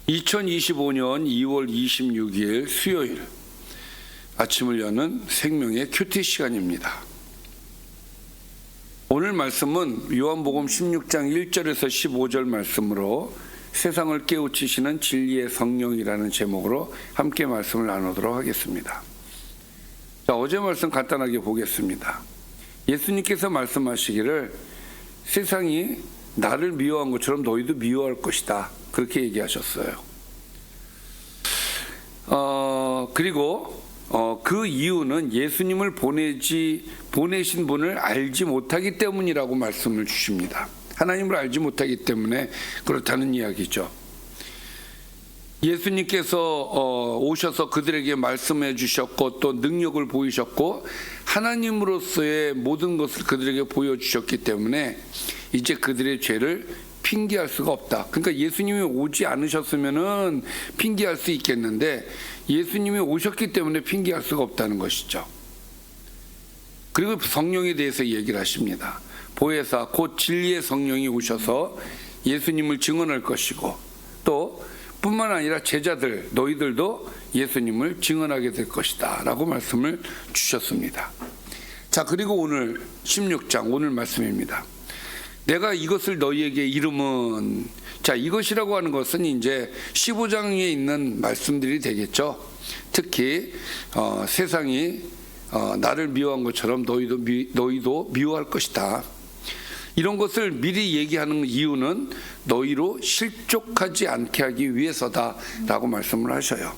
2025년 2월 26일 수요일 아침을 여는 생명의 큐티 시간입니다. 오늘 말씀은 요한복음 16장 1절에서 15절 말씀으로 세상을 깨우치시는 진리의 성령이라는 제목으로 함께 말씀을 나누도록 하겠습니다. 자, 어제 말씀 간단하게 보겠습니다. 예수님께서 말씀하시기를 세상이 나를 미워한 것처럼 너희도 미워할 것이다, 그렇게 얘기하셨어요. 그리고 그 이유는 예수님을 보내신 분을 알지 못하기 때문이라고 말씀을 주십니다. 하나님을 알지 못하기 때문에 그렇다는 이야기죠. 예수님께서 오셔서 그들에게 말씀해 주셨고 또 능력을 보이셨고 하나님으로서의 모든 것을 그들에게 보여주셨기 때문에 이제 그들의 죄를 핑계할 수가 없다. 그러니까 예수님이 오지 않으셨으면은 핑계할 수 있겠는데 예수님이 오셨기 때문에 핑계할 수가 없다는 것이죠. 그리고 성령에 대해서 얘기를 하십니다. 보혜사 곧 진리의 성령이 오셔서 예수님을 증언할 것이고 또 뿐만 아니라 제자들 너희들도 예수님을 증언하게 될 것이다 라고 말씀을 주셨습니다. 자, 그리고 오늘 16장 오늘 말씀입니다. 내가 이것을 너희에게 이름은, 자, 이것이라고 하는 것은 이제 15장에 있는 말씀들이 되겠죠. 특히 세상이 나를 미워한 것처럼 너희도 미워할 것이다. 이런 것을 미리 얘기하는 이유는 너희로 실족하지 않게 하기 위해서다라고 말씀을 하셔요.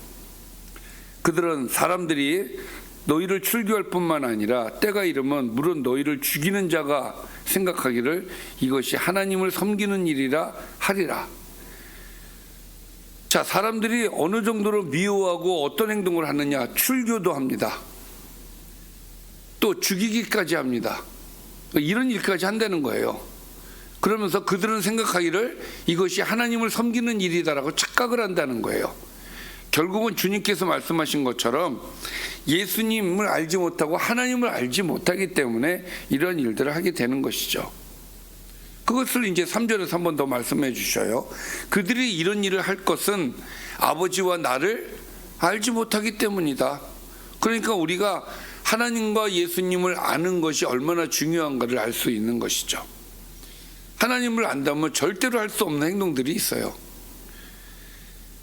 그들은 사람들이 너희를 출교할 뿐만 아니라 때가 이르면 물론 너희를 죽이는 자가 생각하기를 이것이 하나님을 섬기는 일이라 하리라. 자, 사람들이 어느 정도로 미워하고 어떤 행동을 하느냐, 출교도 합니다. 또 죽이기까지 합니다. 이런 일까지 한다는 거예요. 그러면서 그들은 생각하기를 이것이 하나님을 섬기는 일이다라고 착각을 한다는 거예요. 결국은 주님께서 말씀하신 것처럼 예수님을 알지 못하고 하나님을 알지 못하기 때문에 이런 일들을 하게 되는 것이죠. 그것을 이제 3절에서 한 번 더 말씀해 주셔요. 그들이 이런 일을 할 것은 아버지와 나를 알지 못하기 때문이다. 그러니까 우리가 하나님과 예수님을 아는 것이 얼마나 중요한가를 알 수 있는 것이죠. 하나님을 안다면 절대로 할 수 없는 행동들이 있어요.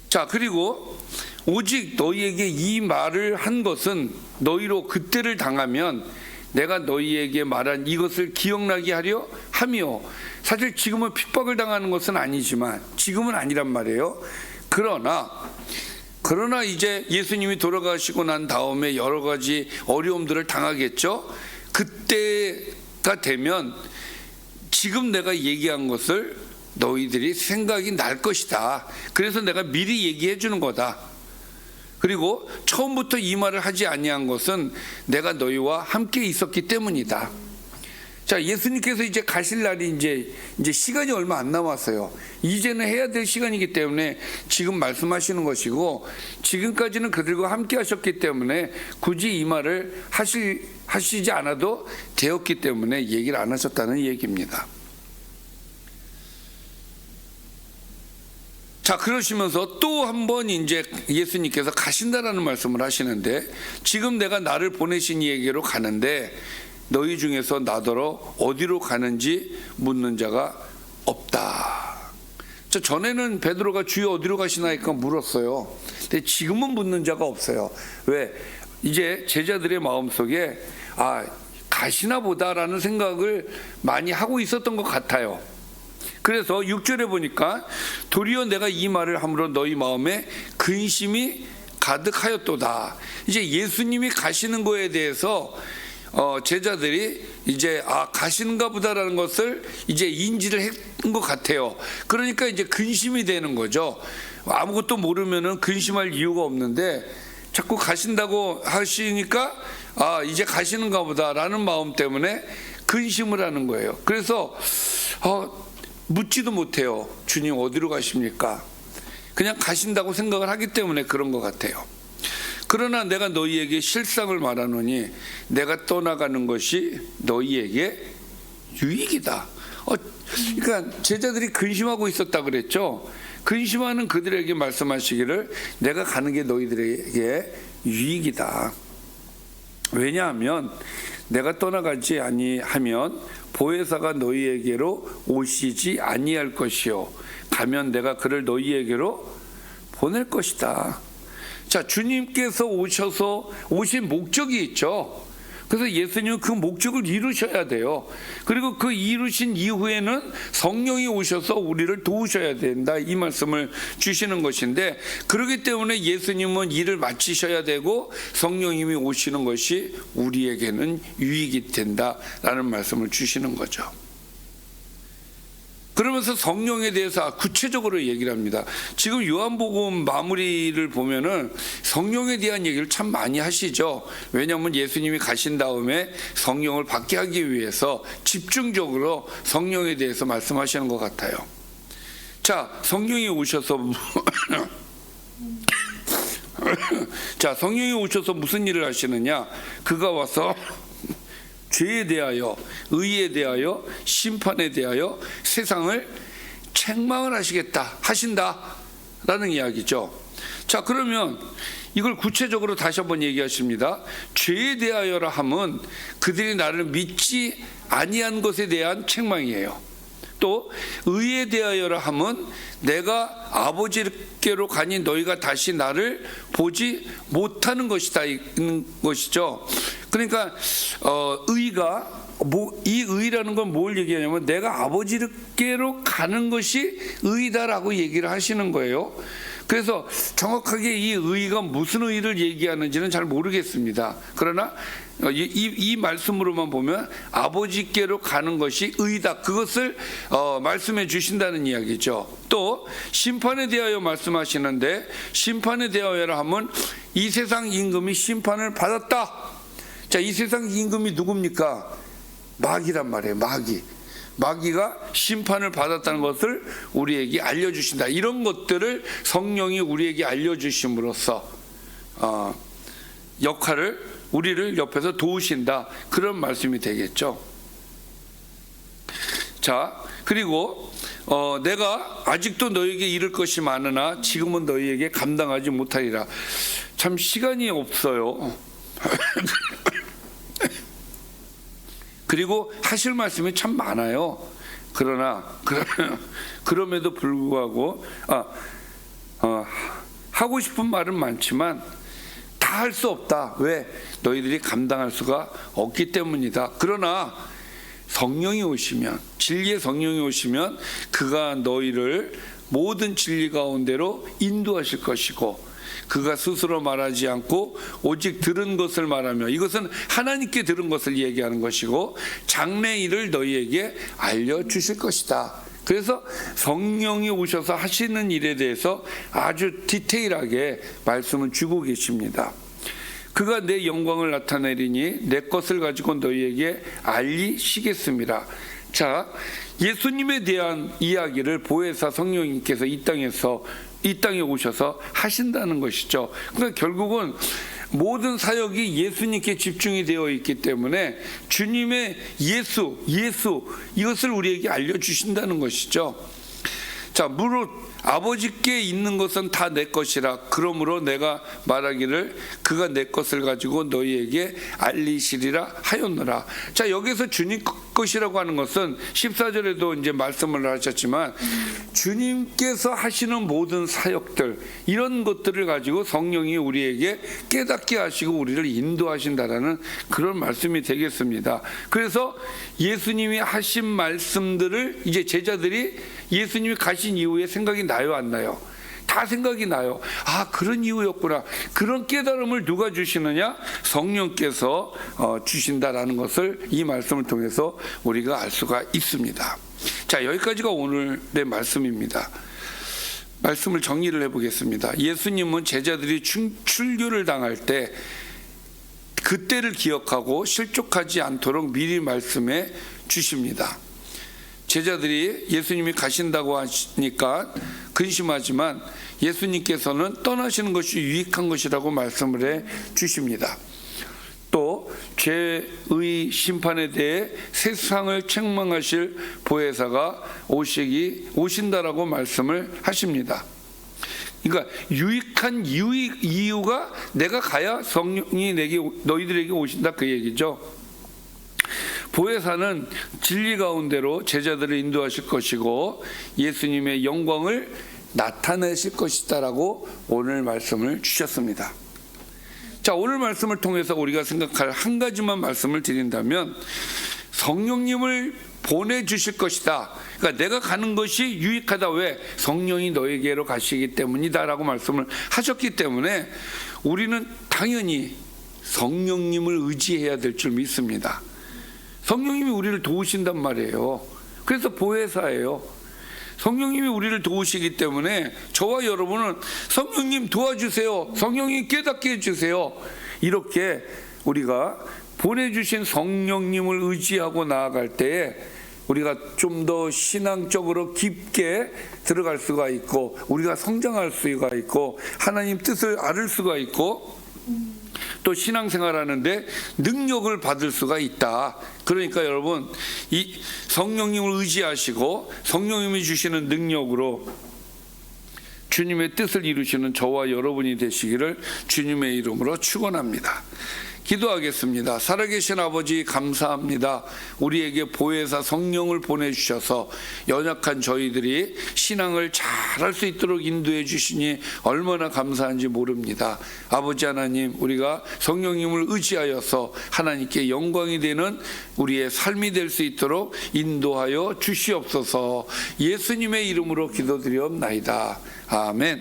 자, 그리고 오직 너희에게 이 말을 한 것은 너희로 그때를 당하면 내가 너희에게 말한 이것을 기억나게 하려 하며, 사실 지금은 핍박을 당하는 것은 아니지만 지금은 아니란 말이에요. 그러나 이제 예수님이 돌아가시고 난 다음에 여러 가지 어려움들을 당하겠죠. 그때가 되면 지금 내가 얘기한 것을 너희들이 생각이 날 것이다. 그래서 내가 미리 얘기해 주는 거다. 그리고 처음부터 이 말을 하지 아니한 것은 내가 너희와 함께 있었기 때문이다. 자, 예수님께서 이제 가실 날이 이제 시간이 얼마 안 남았어요. 이제는 해야 될 시간이기 때문에 지금 말씀하시는 것이고, 지금까지는 그들과 함께 하셨기 때문에 굳이 이 말을 하시지 않아도 되었기 때문에 얘기를 안 하셨다는 얘기입니다. 자, 그러시면서 또 한 번 이제 예수님께서 가신다라는 말씀을 하시는데, 지금 내가 나를 보내신 이에게로 가는데 너희 중에서 나더러 어디로 가는지 묻는 자가 없다. 자, 전에는 베드로가 주여 어디로 가시나이까 물었어요. 근데 지금은 묻는 자가 없어요. 왜? 이제 제자들의 마음속에 가시나 보다라는 생각을 많이 하고 있었던 것 같아요. 그래서 6절에 보니까 도리어 내가 이 말을 함으로 너희 마음에 근심이 가득하였도다. 이제 예수님이 가시는 거에 대해서 제자들이 이제 가시는가 보다라는 것을 이제 인지를 한 것 같아요. 그러니까 이제 근심이 되는 거죠. 아무것도 모르면은 근심할 이유가 없는데 자꾸 가신다고 하시니까 이제 가시는가 보다라는 마음 때문에 근심을 하는 거예요. 그래서 묻지도 못해요. 주님 어디로 가십니까? 그냥 가신다고 생각을 하기 때문에 그런 것 같아요. 그러나 내가 너희에게 실상을 말하노니 내가 떠나가는 것이 너희에게 유익이다. 그러니까 제자들이 근심하고 있었다 그랬죠. 근심하는 그들에게 말씀하시기를 내가 가는 게 너희들에게 유익이다. 왜냐하면 내가 떠나가지 아니하면 보혜사가 너희에게로 오시지 아니할 것이요 가면 내가 그를 너희에게로 보낼 것이다. 자, 주님께서 오신 목적이 있죠. 그래서 예수님은 그 목적을 이루셔야 돼요. 그리고 그 이루신 이후에는 성령이 오셔서 우리를 도우셔야 된다, 이 말씀을 주시는 것인데, 그렇기 때문에 예수님은 일을 마치셔야 되고 성령님이 오시는 것이 우리에게는 유익이 된다라는 말씀을 주시는 거죠. 그러면서 성령에 대해서 구체적으로 얘기를 합니다. 지금 요한복음 마무리를 보면은 성령에 대한 얘기를 참 많이 하시죠. 왜냐하면 예수님이 가신 다음에 성령을 받게 하기 위해서 집중적으로 성령에 대해서 말씀하시는 것 같아요. 자, 성령이 오셔서 자, 성령이 오셔서 무슨 일을 하시느냐? 그가 와서 죄에 대하여, 의에 대하여, 심판에 대하여 세상을 책망을 하신다라는 이야기죠. 자, 그러면 이걸 구체적으로 다시 한번 얘기하십니다. 죄에 대하여라 함은 그들이 나를 믿지 아니한 것에 대한 책망이에요. 또 의에 대하여라 함은 내가 아버지께로 가니 너희가 다시 나를 보지 못하는 것이다, 있는 것이죠. 그러니까 의가 이 의라는 건 뭘 얘기하냐면 내가 아버지께로 가는 것이 의다라고 얘기를 하시는 거예요. 그래서 정확하게 이 의가 무슨 의를 얘기하는지는 잘 모르겠습니다. 그러나 이 말씀으로만 보면 아버지께로 가는 것이 의다, 그것을 말씀해 주신다는 이야기죠. 또 심판에 대하여 말씀하시는데, 심판에 대하여라 하면 이 세상 임금이 심판을 받았다. 자, 이 세상 임금이 누굽니까? 마귀란 말이에요. 마귀가 심판을 받았다는 것을 우리에게 알려주신다. 이런 것들을 성령이 우리에게 알려주심으로써 역할을, 우리를 옆에서 도우신다, 그런 말씀이 되겠죠. 자, 그리고 내가 아직도 너에게 이를 것이 많으나 지금은 너희에게 감당하지 못하리라. 참 시간이 없어요. 그리고 하실 말씀이 참 많아요. 그럼에도 불구하고 하고 싶은 말은 많지만 다 할 수 없다. 왜? 너희들이 감당할 수가 없기 때문이다. 그러나 성령이 오시면, 진리의 성령이 오시면 그가 너희를 모든 진리 가운데로 인도하실 것이고, 그가 스스로 말하지 않고 오직 들은 것을 말하며, 이것은 하나님께 들은 것을 얘기하는 것이고 장래 일을 너희에게 알려주실 것이다. 그래서 성령이 오셔서 하시는 일에 대해서 아주 디테일하게 말씀을 주고 계십니다. 그가 내 영광을 나타내리니 내 것을 가지고 너희에게 알리시겠습니다. 자, 예수님에 대한 이야기를 보혜사 성령님께서 이 땅에 오셔서 하신다는 것이죠. 그러니까 결국은 모든 사역이 예수님께 집중이 되어 있기 때문에 주님의 예수 이것을 우리에게 알려주신다는 것이죠. 자, 무릇 아버지께 있는 것은 다 내 것이라. 그러므로 내가 말하기를 그가 내 것을 가지고 너희에게 알리시리라 하였노라. 자, 여기서 주님 것이라고 하는 것은 14절에도 이제 말씀을 하셨지만 주님께서 하시는 모든 사역들, 이런 것들을 가지고 성령이 우리에게 깨닫게 하시고 우리를 인도하신다라는 그런 말씀이 되겠습니다. 그래서 예수님이 하신 말씀들을 이제 제자들이 예수님이 가신 이후에 생각이 나요, 안 나요? 다 생각이 나요. 아, 그런 이유였구나. 그런 깨달음을 누가 주시느냐? 성령께서 주신다라는 것을 이 말씀을 통해서 우리가 알 수가 있습니다. 자, 여기까지가 오늘의 말씀입니다. 말씀을 정리를 해보겠습니다. 예수님은 제자들이 출교를 당할 때 그때를 기억하고 실족하지 않도록 미리 말씀해 주십니다. 제자들이 예수님이 가신다고 하시니까 근심하지만 예수님께서는 떠나시는 것이 유익한 것이라고 말씀을 해 주십니다. 또 죄의 심판에 대해 세상을 책망하실 보혜사가 오신다라고 말씀을 하십니다. 그러니까 유익한 이유가 내가 가야 성령이 너희들에게 오신다, 그 얘기죠. 보혜사는 진리 가운데로 제자들을 인도하실 것이고 예수님의 영광을 나타내실 것이다라고 오늘 말씀을 주셨습니다. 자, 오늘 말씀을 통해서 우리가 생각할 한 가지만 말씀을 드린다면, 성령님을 보내주실 것이다. 그러니까 내가 가는 것이 유익하다. 왜? 성령이 너에게로 가시기 때문이다 라고 말씀을 하셨기 때문에 우리는 당연히 성령님을 의지해야 될 줄 믿습니다. 성령님이 우리를 도우신단 말이에요. 그래서 보혜사예요. 성령님이 우리를 도우시기 때문에 저와 여러분은 성령님 도와주세요, 성령님 깨닫게 해주세요, 이렇게 우리가 보내주신 성령님을 의지하고 나아갈 때에 우리가 좀 더 신앙적으로 깊게 들어갈 수가 있고, 우리가 성장할 수가 있고, 하나님 뜻을 알을 수가 있고, 또 신앙생활하는데 능력을 받을 수가 있다. 그러니까 여러분, 이 성령님을 의지하시고 성령님이 주시는 능력으로 주님의 뜻을 이루시는 저와 여러분이 되시기를 주님의 이름으로 축원합니다. 기도하겠습니다. 살아계신 아버지, 감사합니다. 우리에게 보혜사 성령을 보내주셔서 연약한 저희들이 신앙을 잘할 수 있도록 인도해 주시니 얼마나 감사한지 모릅니다. 아버지 하나님, 우리가 성령님을 의지하여서 하나님께 영광이 되는 우리의 삶이 될 수 있도록 인도하여 주시옵소서. 예수님의 이름으로 기도드리옵나이다. 아멘.